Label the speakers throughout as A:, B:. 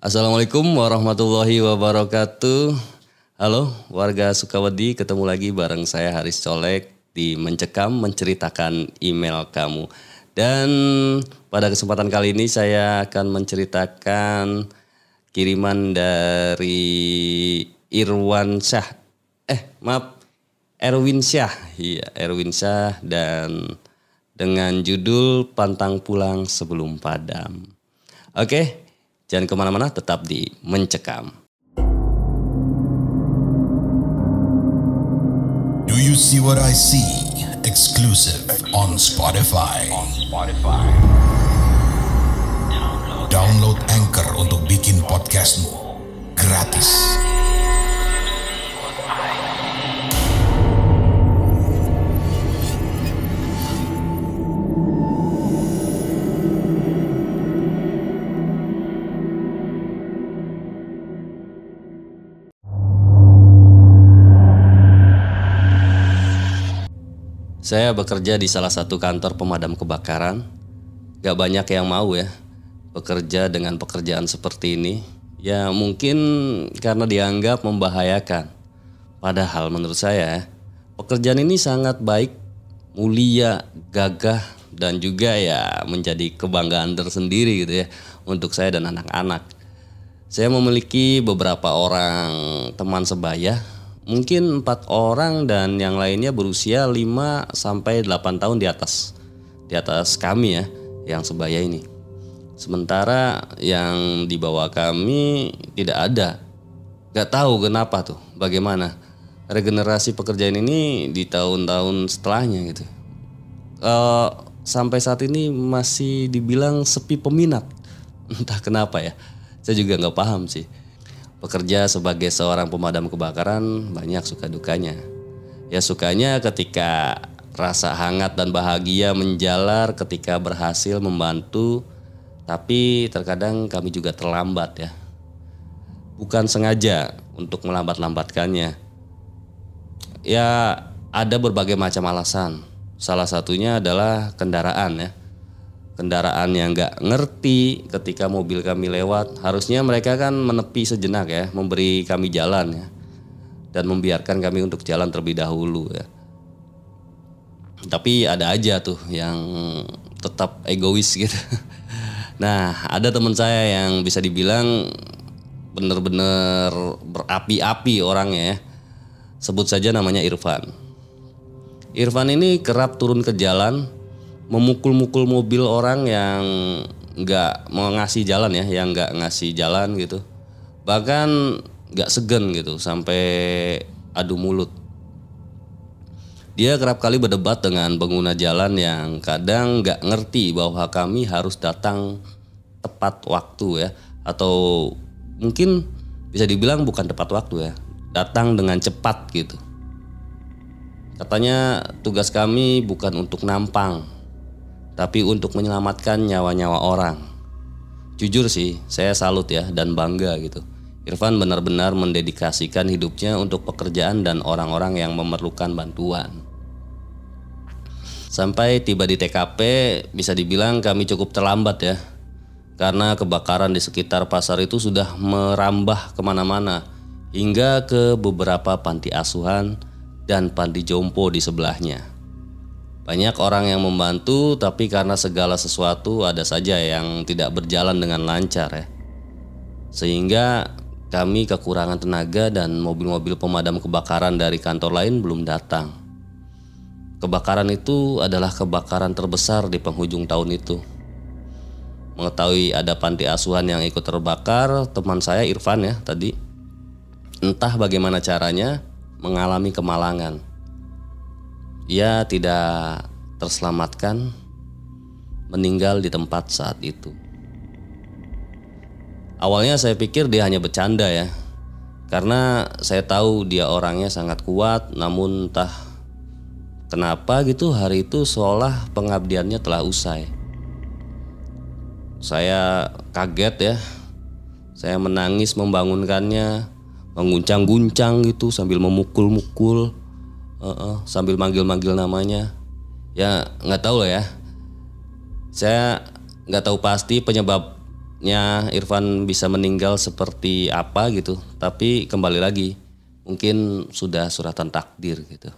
A: Assalamualaikum warahmatullahi wabarakatuh. Halo warga Sukawedi, ketemu lagi bareng saya Haris Colek di Mencekam menceritakan email kamu. Dan pada kesempatan kali ini saya akan menceritakan kiriman dari Erwin Syah. Iya, Erwin Syah dan dengan judul Pantang Pulang Sebelum Padam. Oke. Jangan kemana-mana, tetap di Mencekam.
B: Do you see what I see? Exclusive on Spotify. Download Anchor untuk bikin podcastmu gratis.
A: Saya bekerja di salah satu kantor pemadam kebakaran. Gak banyak yang mau ya bekerja dengan pekerjaan seperti ini. Ya mungkin karena dianggap membahayakan. Padahal menurut saya pekerjaan ini sangat baik, mulia, gagah, dan juga ya menjadi kebanggaan tersendiri gitu ya untuk saya dan anak-anak. Saya memiliki beberapa orang teman sebaya. Mungkin 4 orang dan yang lainnya berusia 5 sampai 8 tahun di atas kami ya, yang sebaya ini. Sementara yang di bawah kami tidak ada. Gak tahu kenapa tuh, bagaimana regenerasi pekerjaan ini di tahun-tahun setelahnya gitu. Sampai saat ini masih dibilang sepi peminat. Entah kenapa ya, saya juga gak paham sih. Bekerja sebagai seorang pemadam kebakaran banyak suka dukanya. Ya sukanya ketika rasa hangat dan bahagia menjalar ketika berhasil membantu. Tapi terkadang kami juga terlambat ya. Bukan sengaja untuk melambat-lambatkannya. Ya ada berbagai macam alasan. Salah satunya adalah kendaraan ya. Kendaraan yang gak ngerti ketika mobil kami lewat. Harusnya mereka kan menepi sejenak ya, memberi kami jalan ya, dan membiarkan kami untuk jalan terlebih dahulu ya. Tapi ada aja tuh yang tetap egois gitu. Nah ada teman saya yang bisa dibilang bener-bener berapi-api orangnya ya. Sebut saja namanya Irfan. Irfan ini kerap turun ke jalan, memukul-mukul mobil orang yang nggak mau ngasih jalan ya, yang nggak ngasih jalan gitu. Bahkan nggak segan gitu sampai adu mulut. Dia kerap kali berdebat dengan pengguna jalan yang kadang nggak ngerti bahwa kami harus datang tepat waktu ya, atau mungkin bisa dibilang bukan tepat waktu ya, datang dengan cepat gitu. Katanya tugas kami bukan untuk nampang, tapi untuk menyelamatkan nyawa-nyawa orang. Jujur sih, saya salut ya dan bangga gitu. Irfan benar-benar mendedikasikan hidupnya untuk pekerjaan dan orang-orang yang memerlukan bantuan. Sampai tiba di TKP, bisa dibilang kami cukup terlambat ya. Karena kebakaran di sekitar pasar itu sudah merambah kemana-mana, hingga ke beberapa panti asuhan dan panti jompo di sebelahnya. Banyak orang yang membantu, tapi karena segala sesuatu ada saja yang tidak berjalan dengan lancar ya. Sehingga kami kekurangan tenaga dan mobil-mobil pemadam kebakaran dari kantor lain belum datang. Kebakaran itu adalah kebakaran terbesar di penghujung tahun itu. Mengetahui ada panti asuhan yang ikut terbakar, teman saya Irfan ya tadi, entah bagaimana caranya mengalami kemalangan. Ia tidak terselamatkan, meninggal di tempat saat itu. Awalnya saya pikir dia hanya bercanda ya, karena saya tahu dia orangnya sangat kuat. Namun entah kenapa gitu hari itu seolah pengabdiannya telah usai. Saya kaget ya, saya menangis membangunkannya, mengguncang-guncang gitu sambil memukul-mukul. Sambil manggil-manggil namanya. Ya nggak tahu lah ya. Saya nggak tahu pasti penyebab nasibnya Irfan bisa meninggal seperti apa gitu. Tapi kembali lagi, mungkin sudah suratan takdir gitu.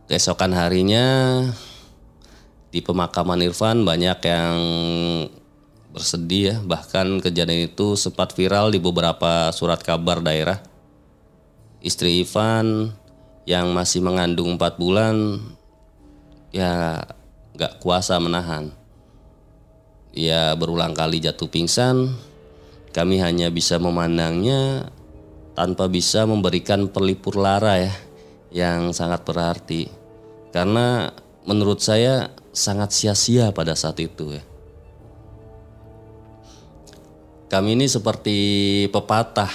A: Keesokan harinya di pemakaman Irfan banyak yang bersedih ya. Bahkan kejadian itu sempat viral di beberapa surat kabar daerah. Istri Irfan yang masih mengandung 4 bulan ya gak kuasa menahan. Ia berulang kali jatuh pingsan. Kami hanya bisa memandangnya tanpa bisa memberikan pelipur lara ya, yang sangat berarti. Karena menurut saya sangat sia-sia pada saat itu ya. Kami ini seperti pepatah,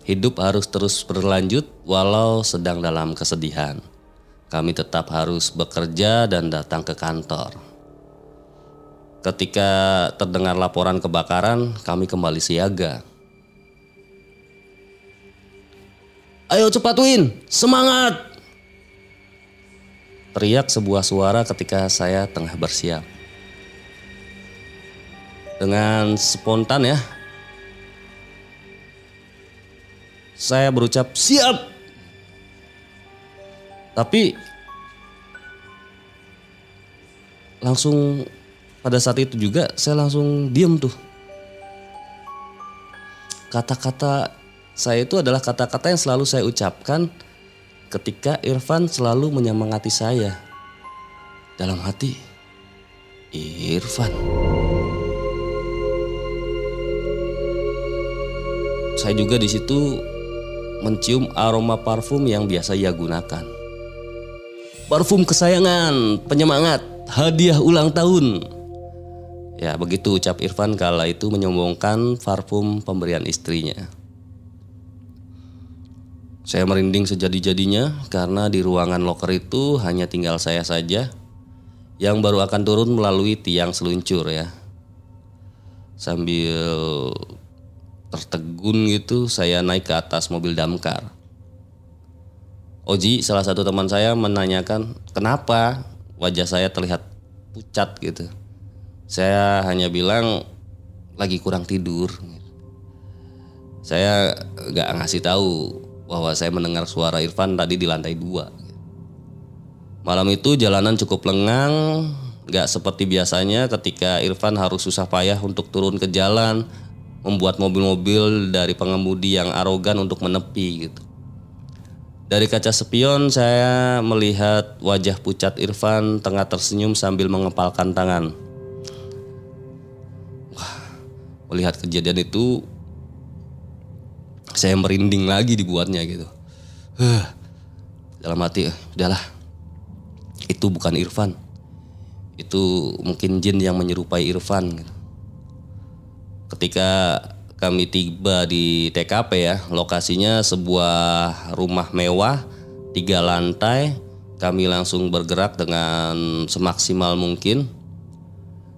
A: hidup harus terus berlanjut walau sedang dalam kesedihan. Kami tetap harus bekerja dan datang ke kantor. Ketika terdengar laporan kebakaran, kami kembali siaga. Ayo cepat Win, semangat! Teriak sebuah suara ketika saya tengah bersiap. Dengan spontan ya, saya berucap siap. Tapi langsung pada saat itu juga saya langsung diem tuh. Kata-kata saya itu adalah kata-kata yang selalu saya ucapkan ketika Irfan selalu menyemangati saya. Dalam hati, Irfan. Saya juga di situ mencium aroma parfum yang biasa ia gunakan. Parfum kesayangan, penyemangat, hadiah ulang tahun. Ya begitu ucap Irfan kala itu menyombongkan parfum pemberian istrinya. Saya merinding sejadi-jadinya karena di ruangan loker itu hanya tinggal saya saja yang baru akan turun melalui tiang seluncur ya. Sambil tertegun gitu saya naik ke atas mobil damkar. Oji, salah satu teman saya, menanyakan kenapa wajah saya terlihat pucat gitu. Saya hanya bilang lagi kurang tidur. Saya gak ngasih tahu bahwa saya mendengar suara Irfan tadi di lantai 2. Malam itu jalanan cukup lengang, gak seperti biasanya ketika Irfan harus susah payah untuk turun ke jalan, membuat mobil-mobil dari pengemudi yang arogan untuk menepi gitu. Dari kaca spion saya melihat wajah pucat Irfan tengah tersenyum sambil mengepalkan tangan. Wah, melihat kejadian itu saya merinding lagi dibuatnya gitu. Dalam hati, udahlah, itu bukan Irfan. Itu mungkin jin yang menyerupai Irfan gitu. Ketika kami tiba di TKP ya, lokasinya sebuah rumah mewah 3 lantai. Kami langsung bergerak dengan semaksimal mungkin.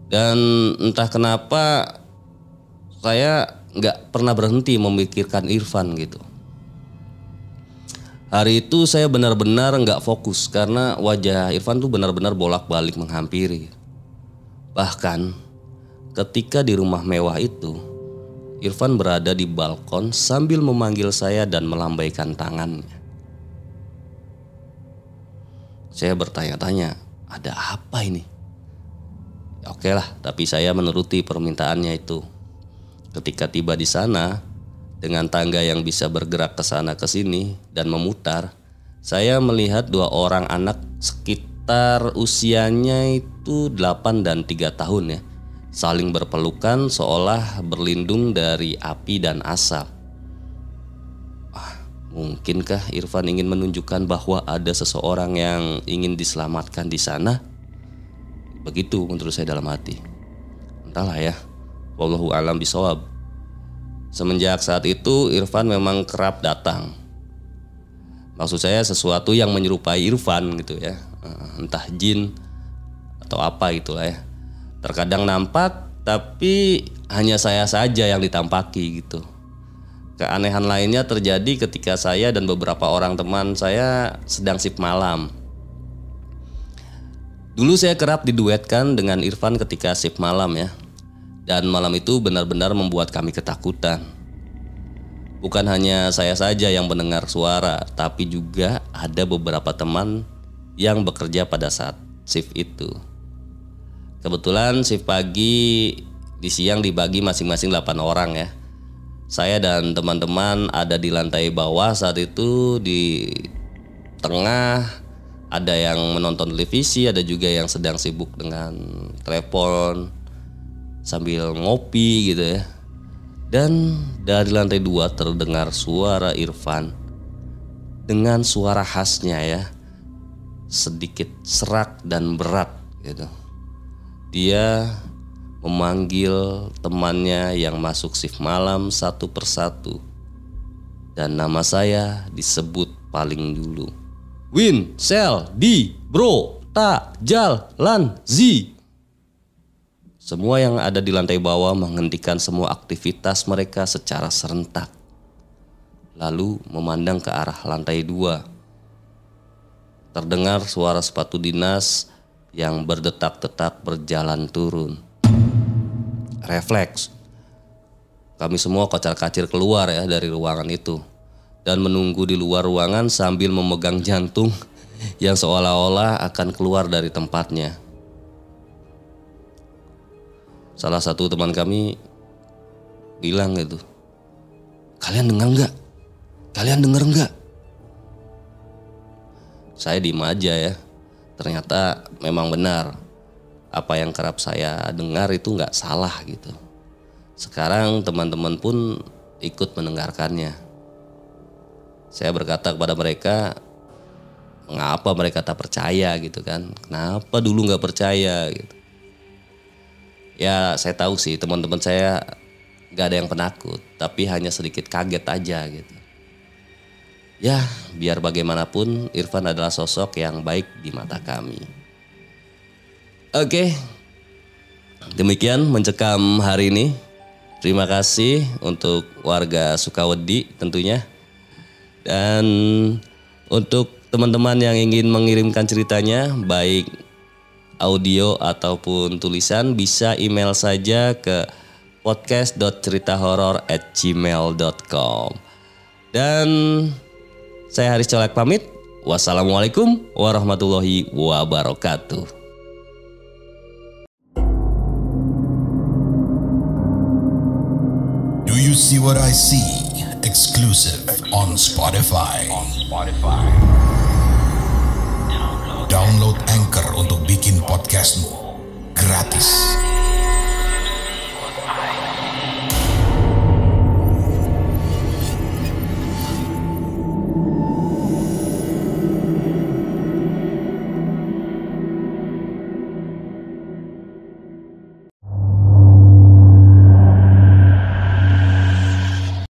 A: Dan entah kenapa saya gak pernah berhenti memikirkan Irfan gitu. Hari itu saya benar-benar gak fokus karena wajah Irfan tuh benar-benar bolak-balik menghampiri. Bahkan ketika di rumah mewah itu, Irfan berada di balkon sambil memanggil saya dan melambaikan tangannya. Saya bertanya-tanya, ada apa ini? Ya, oke lah, tapi saya menuruti permintaannya itu. Ketika tiba di sana, dengan tangga yang bisa bergerak ke sana ke sini dan memutar, saya melihat 2 orang anak sekitar usianya itu 8 dan 3 tahun ya, saling berpelukan seolah berlindung dari api dan asap. Mungkinkah Irfan ingin menunjukkan bahwa ada seseorang yang ingin diselamatkan di sana? Begitu menurut saya dalam hati. Entahlah ya, wallahu a'lam bishawab. Semenjak saat itu Irfan memang kerap datang. Maksud saya sesuatu yang menyerupai Irfan gitu ya. Entah jin atau apa itulah ya. Terkadang nampak, tapi hanya saya saja yang ditampaki gitu. Keanehan lainnya terjadi ketika saya dan beberapa orang teman saya sedang shift malam. Dulu saya kerap diduetkan dengan Irfan ketika shift malam ya. Dan malam itu benar-benar membuat kami ketakutan. Bukan hanya saya saja yang mendengar suara, tapi juga ada beberapa teman yang bekerja pada saat shift itu. Kebetulan shift pagi di siang dibagi masing-masing 8 orang ya. Saya dan teman-teman ada di lantai bawah saat itu, di tengah ada yang menonton televisi, ada juga yang sedang sibuk dengan telepon sambil ngopi gitu ya. Dan dari lantai 2 terdengar suara Irfan dengan suara khasnya ya, sedikit serak dan berat gitu. Dia memanggil temannya yang masuk shift malam satu persatu. Dan nama saya disebut paling dulu. Win, Sel, Di, Bro, Ta, Jal, Lan, Zi. Semua yang ada di lantai bawah menghentikan semua aktivitas mereka secara serentak. Lalu memandang ke arah lantai 2. Terdengar suara sepatu dinas yang berdetak-detak berjalan turun. Refleks. Kami semua kocar-kacir keluar ya dari ruangan itu. Dan menunggu di luar ruangan sambil memegang jantung yang seolah-olah akan keluar dari tempatnya. Salah satu teman kami bilang gitu, "Kalian dengar nggak? Kalian dengar nggak?" Saya diem aja ya. Ternyata memang benar. Apa yang kerap saya dengar itu nggak salah gitu. Sekarang teman-teman pun ikut mendengarkannya. Saya berkata kepada mereka, mengapa mereka tak percaya gitu kan? Kenapa dulu nggak percaya gitu? Ya saya tahu sih teman-teman saya nggak ada yang penakut, tapi hanya sedikit kaget aja gitu. Ya biar bagaimanapun Irfan adalah sosok yang baik di mata kami. Oke, demikian mencekam hari ini. Terima kasih untuk warga Sukawedi tentunya. Dan untuk teman-teman yang ingin mengirimkan ceritanya, baik audio ataupun tulisan, bisa email saja ke podcast.ceritahoror@gmail.com. Dan saya Haris Colek pamit. Wassalamualaikum warahmatullahi wabarakatuh.
B: Do you see what I see? Exclusive on Spotify. Download Anchor untuk bikin podcastmu gratis.